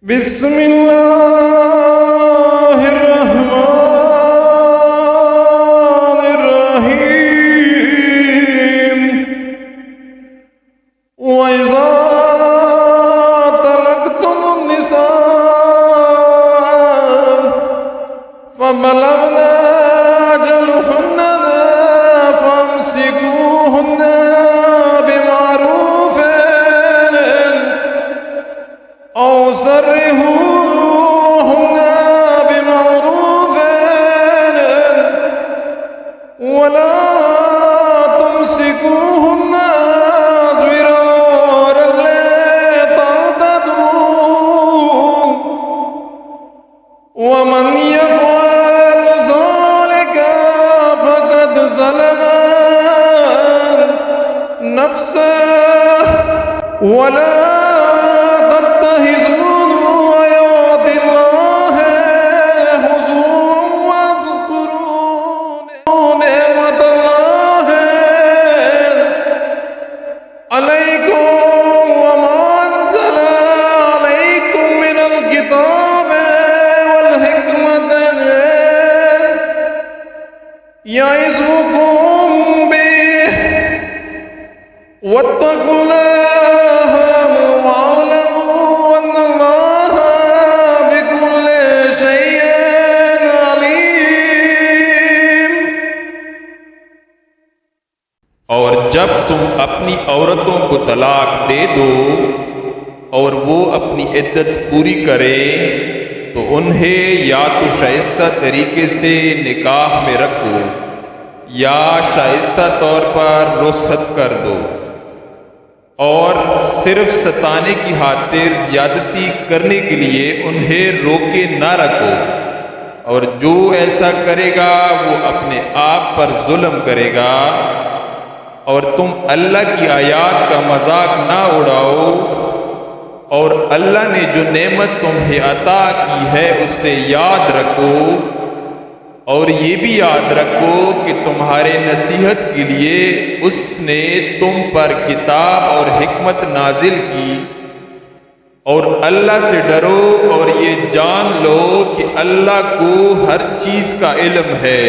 बिस्मिल्लाहिर्रहमानिर्रहीम। वइज़ा तलक़्तुमुन्निसा फबलग़ना अजलहुन्ना फअमसिकूहुन्ना बिमारूफ़िन औ सर्रिहूहुन्ना बिमारूफ़िन वला तुमसिकूहुन्ना ज़िरारन लितअतदू वमन यफ़अल ज़ालिका फ़क़द ज़लम नफ़्सहु वला यइज़ुकुम बिही वत्तक़ुल्लाह वअलमू अन्नल्लाह बिकुल्लि शैइन अलीम। और जब तुम अपनी औरतों को तलाक दे दो और वो अपनी इद्दत पूरी करें तो उन्हें या तो शाइस्ता तरीके से निकाह में रखो या शाइस्ता तौर पर रुख़्सत कर दो, और सिर्फ सताने की खातिर ज़्यादती करने के लिए उन्हें रोके ना रखो। और जो ऐसा करेगा वो अपने आप पर जुल्म करेगा। और तुम अल्लाह की आयात का मजाक ना उड़ाओ, और अल्लाह ने जो नेमत तुम्हें अता की है उससे याद रखो। और ये भी याद रखो कि तुम्हारे नसीहत के लिए उसने तुम पर किताब और हिकमत नाजिल की। और अल्लाह से डरो और ये जान लो कि अल्लाह को हर चीज़ का इल्म है।